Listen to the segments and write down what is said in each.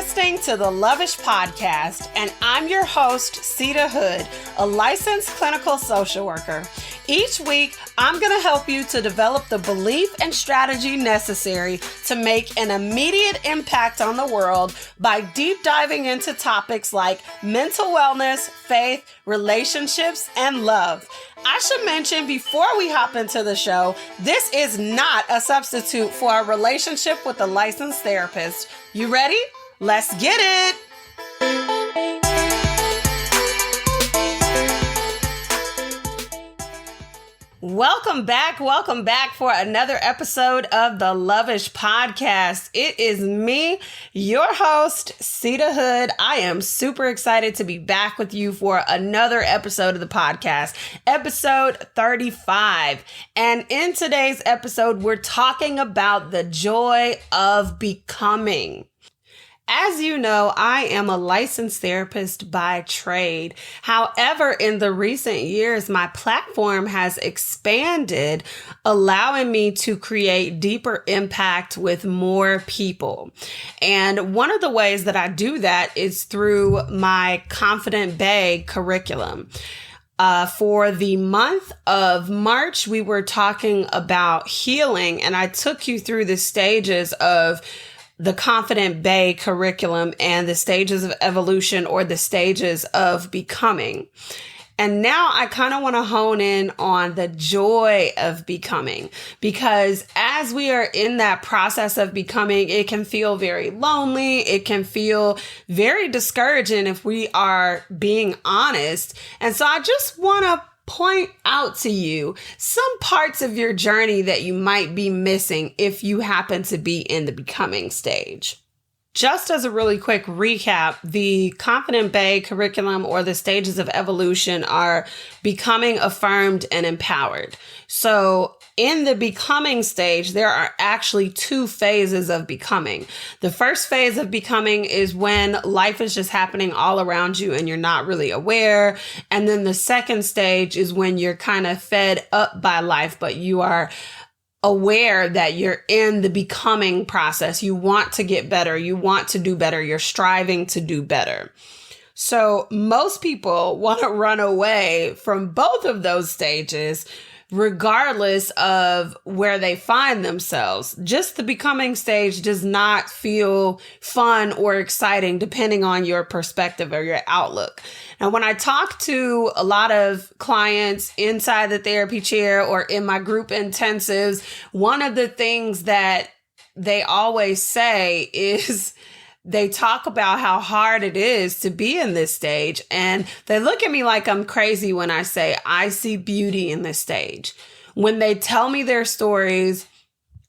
listening to the Loveish Podcast, and I'm your host, Seida Hood, a licensed clinical social worker. Each week, I'm going to help you to develop the belief and strategy necessary to make an immediate impact on the world by deep diving into topics like mental wellness, faith, relationships, and love. I should mention before we hop into the show, this is not a substitute for a relationship with a licensed therapist. You ready? Let's get it! Welcome back for another episode of the Loveish Podcast. It is me, your host, Seida Hood. I am super excited to be back with you for another episode of the podcast, episode 35. And in today's episode, we're talking about the joy of becoming. As you know, I am a licensed therapist by trade. However, in the recent years, my platform has expanded, allowing me to create deeper impact with more people. And one of the ways that I do that is through my Confident Bae curriculum. For the month of March, we were talking about healing, and I took you through the stages of the Confident Bae curriculum and the stages of evolution or the stages of becoming. And now I kind of want to hone in on the joy of becoming, because as we are in that process of becoming, it can feel very lonely. It can feel very discouraging if we are being honest. And so I just want to point out to you some parts of your journey that you might be missing if you happen to be in the becoming stage. Just as a really quick recap, the Confident Bae curriculum or the stages of evolution are becoming, affirmed, and empowered. So in the becoming stage, there are actually two phases of becoming. The first phase of becoming is when life is just happening all around you and you're not really aware. And then the second stage is when you're kind of fed up by life, but you are aware that you're in the becoming process. You want to get better. You want to do better. You're striving to do better. So most people want to run away from both of those stages, regardless of where they find themselves. Just the becoming stage does not feel fun or exciting depending on your perspective or your outlook. Now, when I talk to a lot of clients inside the therapy chair or in my group intensives, one of the things that they always say is they talk about how hard it is to be in this stage. And they look at me like I'm crazy when I say, I see beauty in this stage. When they tell me their stories,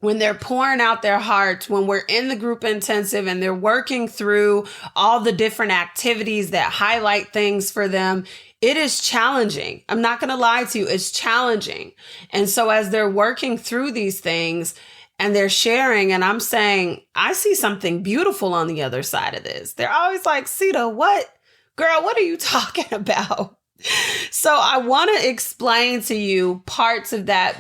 when they're pouring out their hearts, when we're in the group intensive and they're working through all the different activities that highlight things for them, it is challenging. I'm not going to lie to you. It's challenging. And so as they're working through these things, and they're sharing, and I'm saying, I see something beautiful on the other side of this. They're always like, Seida, what? Girl, what are you talking about? So I want to explain to you parts of that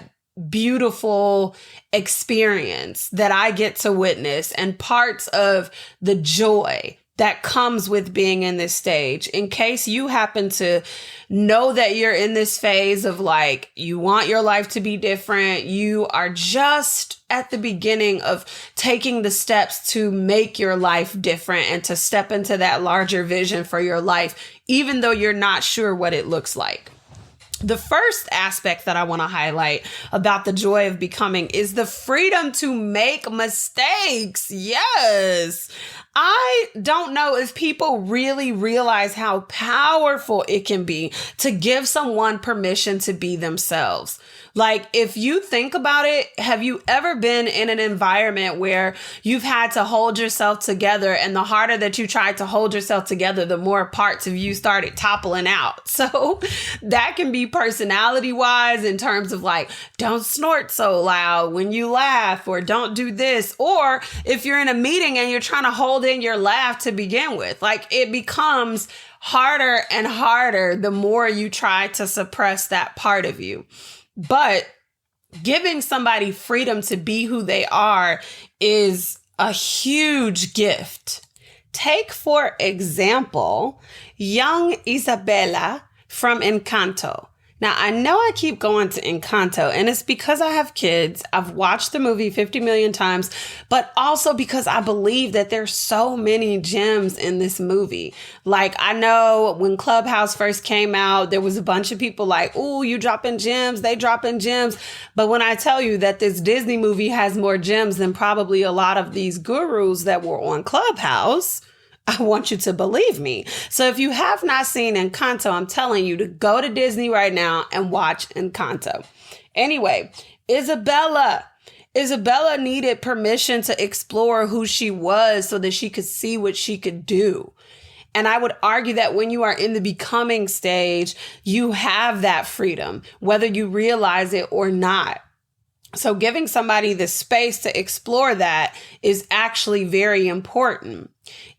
beautiful experience that I get to witness and parts of the joy that comes with being in this stage. In case you happen to know that you're in this phase of like, you want your life to be different. You are just at the beginning of taking the steps to make your life different and to step into that larger vision for your life, even though you're not sure what it looks like. The first aspect that I want to highlight about the joy of becoming is the freedom to make mistakes. Yes. I don't know if people really realize how powerful it can be to give someone permission to be themselves. Like, if you think about it, have you ever been in an environment where you've had to hold yourself together, and the harder that you tried to hold yourself together, the more parts of you started toppling out? So that can be personality wise in terms of like, don't snort so loud when you laugh, or don't do this. Or if you're in a meeting and you're trying to hold in your laugh to begin with, like, it becomes harder and harder the more you try to suppress that part of you. But giving somebody freedom to be who they are is a huge gift. Take, for example, young Isabella from Encanto. Now, I know I keep going to Encanto, and it's because I have kids. I've watched the movie 50 million times, but also because I believe that there's so many gems in this movie. Like, I know when Clubhouse first came out, there was a bunch of people like, "Ooh, you dropping gems, they dropping gems." But when I tell you that this Disney movie has more gems than probably a lot of these gurus that were on Clubhouse, I want you to believe me. So if you have not seen Encanto, I'm telling you to go to Disney right now and watch Encanto. Anyway, Isabella needed permission to explore who she was so that she could see what she could do. And I would argue that when you are in the becoming stage, you have that freedom, whether you realize it or not. So giving somebody the space to explore that is actually very important.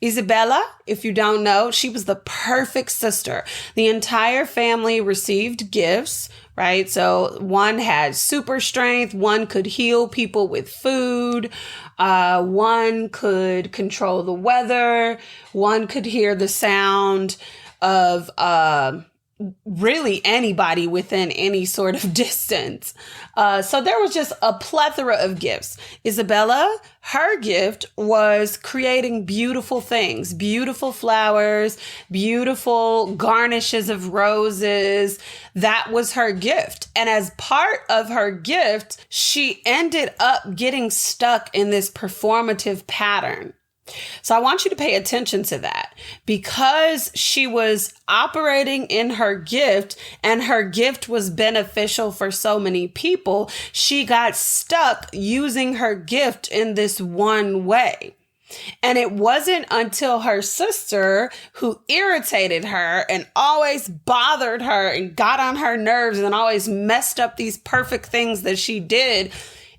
Isabella, if you don't know, she was the perfect sister. The entire family received gifts, right? So one had super strength, one could heal people with food, one could control the weather, one could hear the sound of really anybody within any sort of distance. So there was just a plethora of gifts. Isabella, her gift was creating beautiful things, beautiful flowers, beautiful garnishes of roses. That was her gift. And as part of her gift, she ended up getting stuck in this performative pattern. So I want you to pay attention to that because she was operating in her gift and her gift was beneficial for so many people. She got stuck using her gift in this one way. And it wasn't until her sister, who irritated her and always bothered her and got on her nerves and always messed up these perfect things that she did,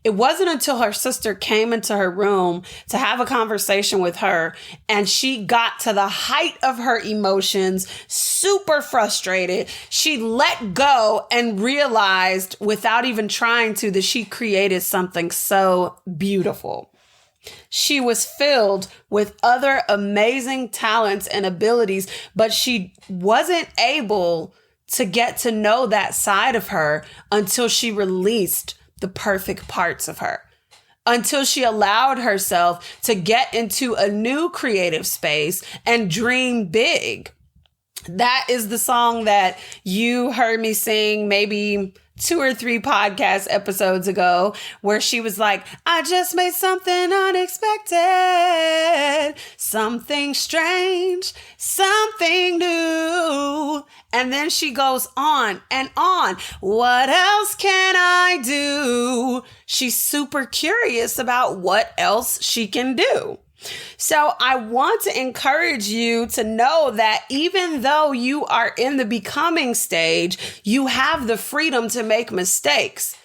it wasn't until her sister came into her room to have a conversation with her and she got to the height of her emotions, super frustrated. She let go and realized without even trying to that she created something so beautiful. She was filled with other amazing talents and abilities, but she wasn't able to get to know that side of her until she released the perfect parts of her, until she allowed herself to get into a new creative space and dream big. That is the song that you heard me sing maybe 2 or 3 podcast episodes ago, where she was like, "I just made something unexpected, something strange, something new." And then she goes on and on. What else can I do? She's super curious about what else she can do. So I want to encourage you to know that even though you are in the becoming stage, you have the freedom to make mistakes.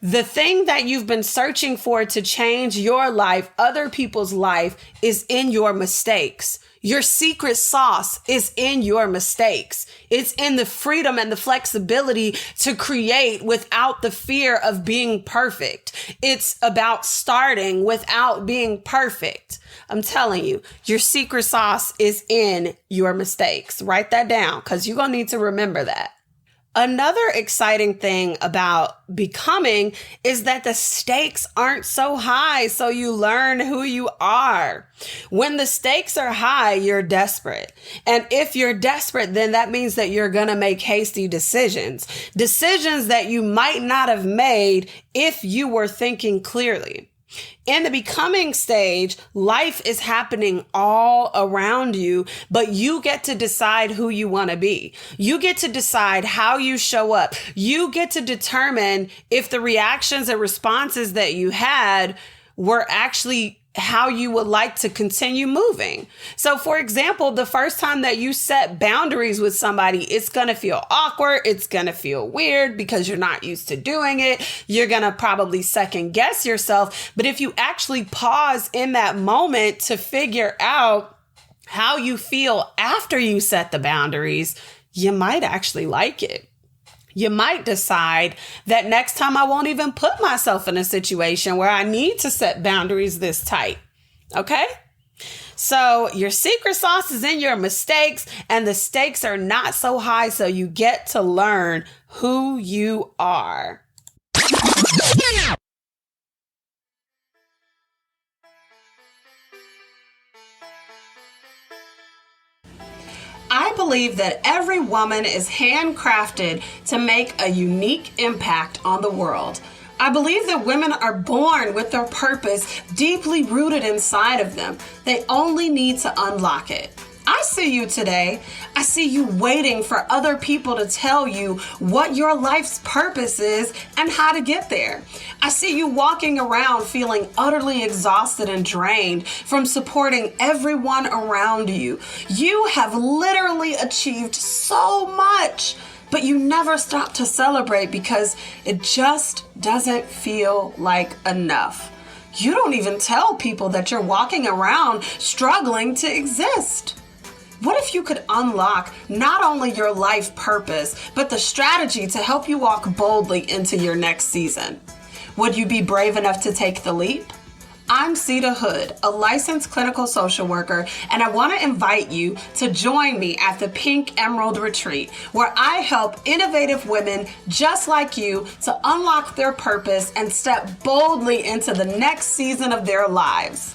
The thing that you've been searching for to change your life, other people's life, is in your mistakes. Your secret sauce is in your mistakes. It's in the freedom and the flexibility to create without the fear of being perfect. It's about starting without being perfect. I'm telling you, your secret sauce is in your mistakes. Write that down because you're going to need to remember that. Another exciting thing about becoming is that the stakes aren't so high, so you learn who you are. When the stakes are high, you're desperate. And if you're desperate, then that means that you're going to make hasty decisions that you might not have made if you were thinking clearly. In the becoming stage, life is happening all around you, but you get to decide who you want to be. You get to decide how you show up. You get to determine if the reactions and responses that you had were actually how you would like to continue moving. So for example, the first time that you set boundaries with somebody, it's going to feel awkward. It's going to feel weird because you're not used to doing it. You're going to probably second guess yourself. But if you actually pause in that moment to figure out how you feel after you set the boundaries, you might actually like it. You might decide that next time I won't even put myself in a situation where I need to set boundaries this tight. Okay? So your secret sauce is in your mistakes, and the stakes are not so high, so you get to learn who you are. I believe that every woman is handcrafted to make a unique impact on the world. I believe that women are born with their purpose deeply rooted inside of them. They only need to unlock it. I see you today. I see you waiting for other people to tell you what your life's purpose is and how to get there. I see you walking around feeling utterly exhausted and drained from supporting everyone around you. You have literally achieved so much, but you never stop to celebrate because it just doesn't feel like enough. You don't even tell people that you're walking around struggling to exist. What if you could unlock not only your life purpose, but the strategy to help you walk boldly into your next season? Would you be brave enough to take the leap? I'm Seida Hood, a licensed clinical social worker, and I want to invite you to join me at the Pink Emerald Retreat, where I help innovative women just like you to unlock their purpose and step boldly into the next season of their lives.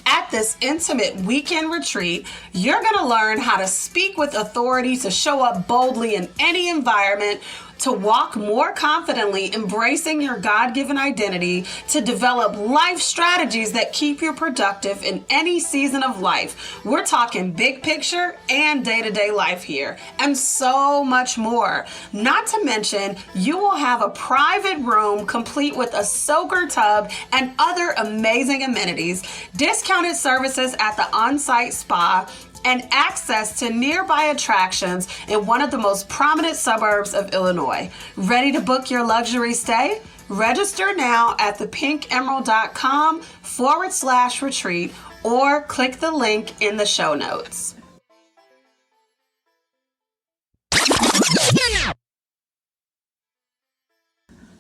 At this intimate weekend retreat, you're going to learn how to speak with authority, to show up boldly in any environment, to walk more confidently, embracing your God-given identity, to develop life strategies that keep you productive in any season of life. We're talking big picture and day-to-day life here, and so much more. Not to mention, you will have a private room complete with a soaker tub and other amazing amenities, discounted services at the on-site spa, and access to nearby attractions in one of the most prominent suburbs of Illinois. Ready to book your luxury stay? Register now at thepinkemerald.com/retreat or click the link in the show notes.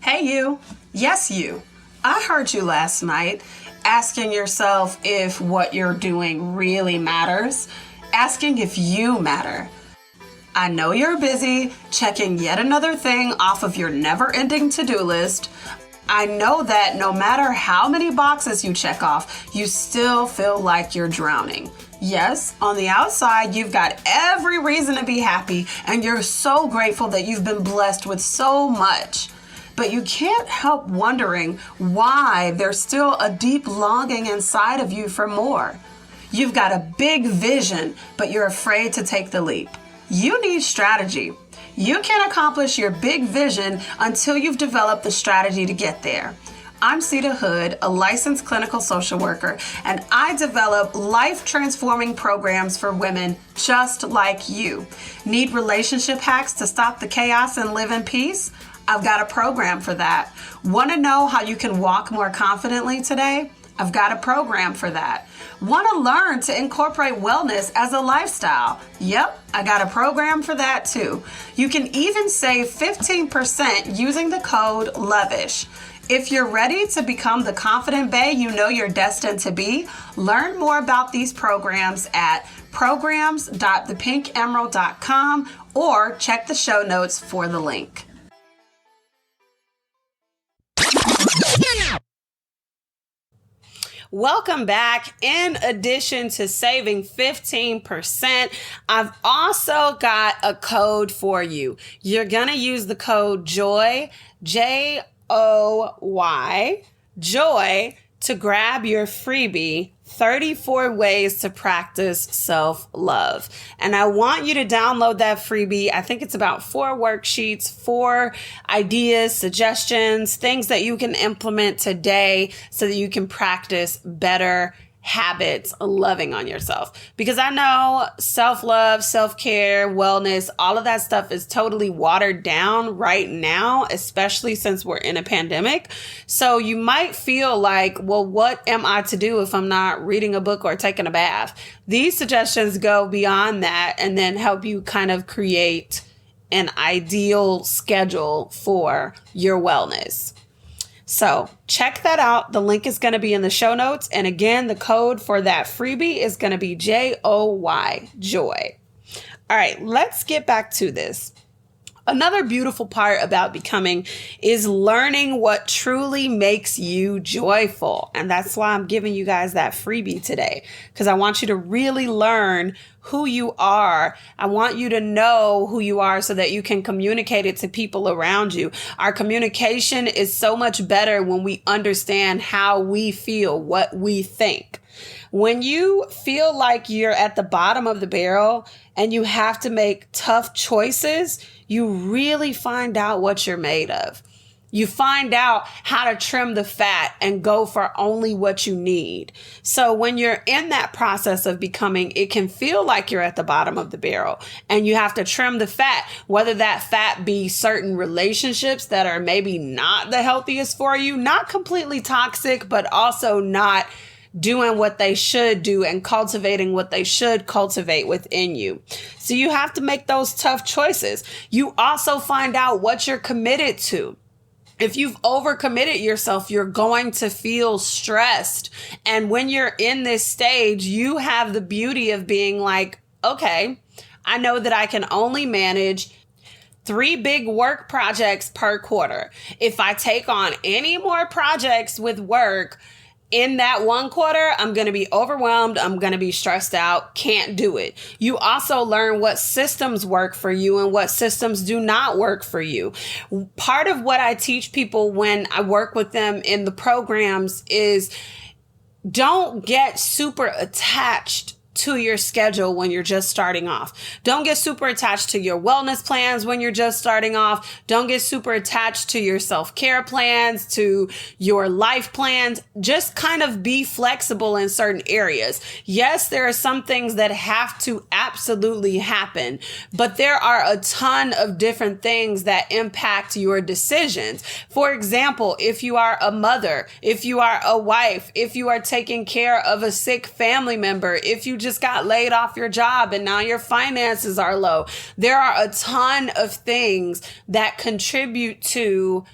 Hey you, yes you. I heard you last night asking yourself if what you're doing really matters. Asking if you matter. I know you're busy checking yet another thing off of your never-ending to-do list. I know that no matter how many boxes you check off, you still feel like you're drowning. Yes, on the outside, you've got every reason to be happy, and you're so grateful that you've been blessed with so much. But you can't help wondering why there's still a deep longing inside of you for more. You've got a big vision, but you're afraid to take the leap. You need strategy. You can't accomplish your big vision until you've developed the strategy to get there. I'm Seida Hood, a licensed clinical social worker, and I develop life-transforming programs for women just like you. Need relationship hacks to stop the chaos and live in peace? I've got a program for that. Want to know how you can walk more confidently today? I've got a program for that. Want to learn to incorporate wellness as a lifestyle? Yep, I got a program for that too. You can even save 15% using the code Loveish. If you're ready to become the confident bae you know you're destined to be, learn more about these programs at programs.thepinkemerald.com or check the show notes for the link. Welcome back. In addition to saving 15%, I've also got a code for you. You're going to use the code JOY, J-O-Y, JOY, to grab your freebie, 34 ways to practice self-love. And I want you to download that freebie. I think it's about 4 worksheets, 4 ideas, suggestions, things that you can implement today so that you can practice better habits loving on yourself. Because I know self-love, self-care, wellness, all of that stuff is totally watered down right now, especially since we're in a pandemic. So you might feel like, well, what am I to do if I'm not reading a book or taking a bath? These suggestions go beyond that and then help you kind of create an ideal schedule for your wellness. So check that out. The link is going to be in the show notes. And again, the code for that freebie is going to be JOY, joy. All right, let's get back to this. Another beautiful part about becoming is learning what truly makes you joyful. And that's why I'm giving you guys that freebie today, because I want you to really learn who you are. I want you to know who you are so that you can communicate it to people around you. Our communication is so much better when we understand how we feel, what we think. When you feel like you're at the bottom of the barrel and you have to make tough choices, you really find out what you're made of. You find out how to trim the fat and go for only what you need. So when you're in that process of becoming, it can feel like you're at the bottom of the barrel and you have to trim the fat, whether that fat be certain relationships that are maybe not the healthiest for you, not completely toxic, but also not doing what they should do and cultivating what they should cultivate within you. So you have to make those tough choices. You also find out what you're committed to. If you've overcommitted yourself, you're going to feel stressed. And when you're in this stage, you have the beauty of being like, okay, I know that I can only manage 3 big work projects per quarter. If I take on any more projects with work in that one quarter, I'm going to be overwhelmed. I'm going to be stressed out. Can't do it. You also learn what systems work for you and what systems do not work for you. Part of what I teach people when I work with them in the programs is don't get super attached to your schedule when you're just starting off. Don't get super attached to your wellness plans when you're just starting off. Don't get super attached to your self-care plans, to your life plans. Just kind of be flexible in certain areas. Yes, there are some things that have to absolutely happen, but there are a ton of different things that impact your decisions. For example, if you are a mother, if you are a wife, if you are taking care of a sick family member, if you just got laid off your job and now your finances are low. There are a ton of things that contribute to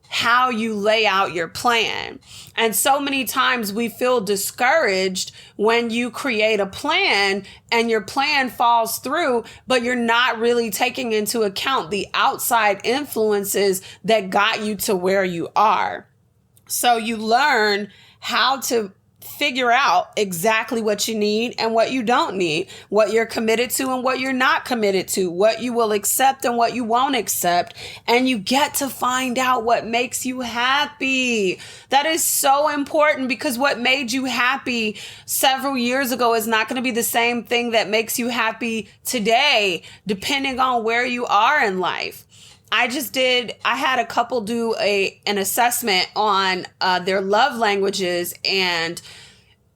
how you lay out your plan. And so many times we feel discouraged when you create a plan and your plan falls through, but you're not really taking into account the outside influences that got you to where you are. So you learn how to figure out exactly what you need and what you don't need, what you're committed to and what you're not committed to, what you will accept and what you won't accept. And you get to find out what makes you happy. That is so important, because what made you happy several years ago is not going to be the same thing that makes you happy today, depending on where you are in life. I had a couple do an assessment on their love languages, and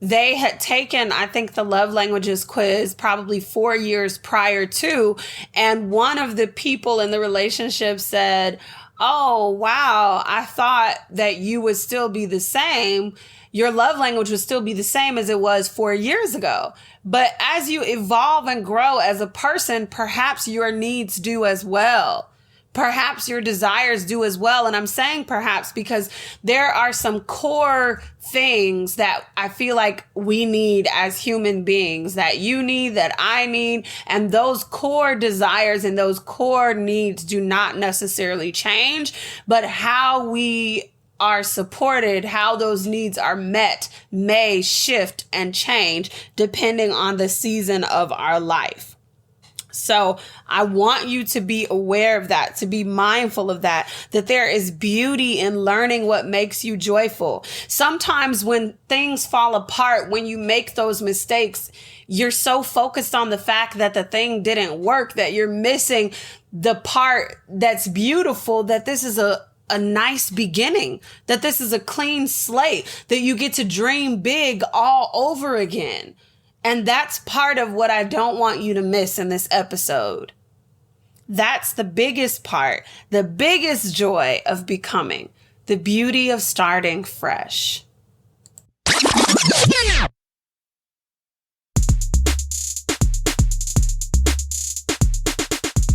they had taken, I think, the love languages quiz probably 4 years prior to, and one of the people in the relationship said, "Oh, wow, I thought that you would still be the same. Your love language would still be the same as it was 4 years ago. But as you evolve and grow as a person, perhaps your needs do as well. Perhaps your desires do as well." And I'm saying perhaps because there are some core things that I feel like we need as human beings, that you need, that I need. And those core desires and those core needs do not necessarily change, but how we are supported, how those needs are met may shift and change depending on the season of our life. So I want you to be aware of that, to be mindful of that there is beauty in learning what makes you joyful. Sometimes when things fall apart, when you make those mistakes, you're so focused on the fact that the thing didn't work that you're missing the part that's beautiful, that this is a nice beginning, that this is a clean slate, that you get to dream big all over again. And that's part of what I don't want you to miss in this episode. That's the biggest part, the biggest joy of becoming, the beauty of starting fresh.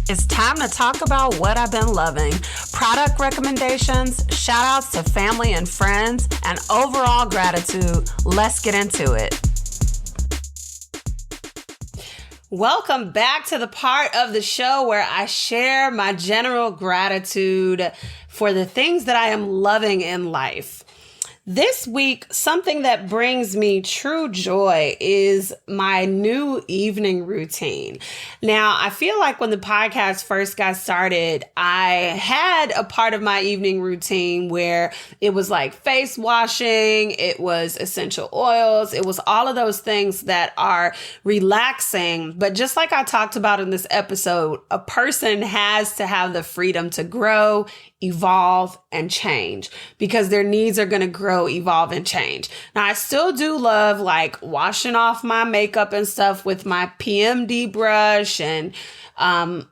It's time to talk about what I've been loving. product recommendations, shout outs to family and friends, and overall gratitude. Let's get into it. Welcome back to the part of the show where I share my general gratitude for the things that I am loving in life. This week, something that brings me true joy is my new evening routine. Now, I feel like when the podcast first got started, I had a part of my evening routine where it was like face washing, it was essential oils, it was all of those things that are relaxing. But just like I talked about in this episode, a person has to have the freedom to grow, evolve, and change because their needs are going to grow, evolve, and change. Now, I still do love like washing off my makeup and stuff with my PMD brush and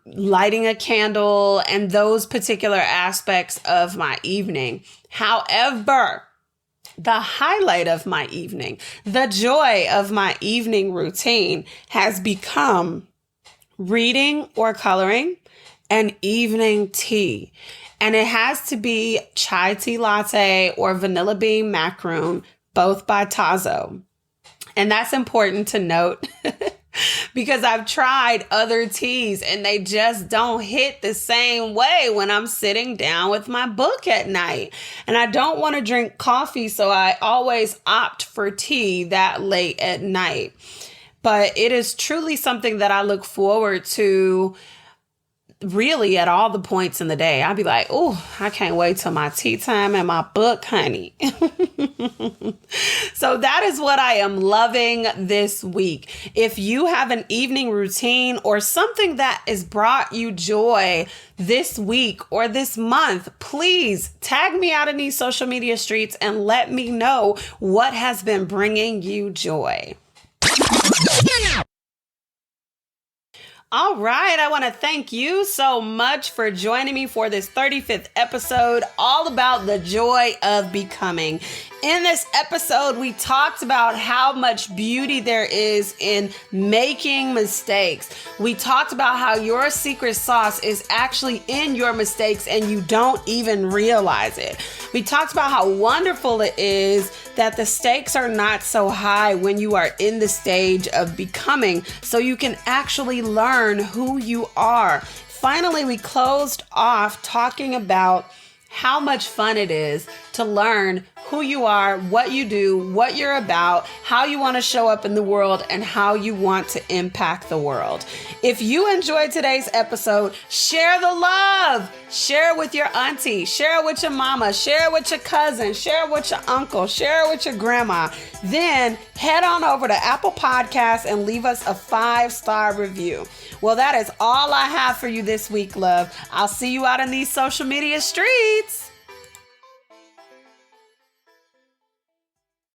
lighting a candle and those particular aspects of my evening. However, the highlight of my evening, the joy of my evening routine has become reading or coloring and evening tea. And it has to be chai tea latte or vanilla bean macaroon, both by Tazo. And that's important to note because I've tried other teas and they just don't hit the same way when I'm sitting down with my book at night. And I don't want to drink coffee, so I always opt for tea that late at night. But it is truly something that I look forward to really at all the points in the day. I'd be like, oh, I can't wait till my tea time and my book, honey. So that is what I am loving this week. If you have an evening routine or something that has brought you joy this week or this month, please tag me out in these social media streets and let me know what has been bringing you joy. All right, I want to thank you so much for joining me for this 35th episode, all about the joy of becoming. In this episode, we talked about how much beauty there is in making mistakes. We talked about how your secret sauce is actually in your mistakes and you don't even realize it. We talked about how wonderful it is that the stakes are not so high when you are in the stage of becoming, so you can actually learn who you are. Finally, we closed off talking about how much fun it is to learn who you are, what you do, what you're about, how you want to show up in the world, and how you want to impact the world. If you enjoyed today's episode, share the love. Share it with your auntie, share it with your mama, share it with your cousin, share it with your uncle, share it with your grandma. Then head on over to Apple Podcasts and leave us a 5-star review. Well, that is all I have for you this week, love. I'll see you out in these social media streets.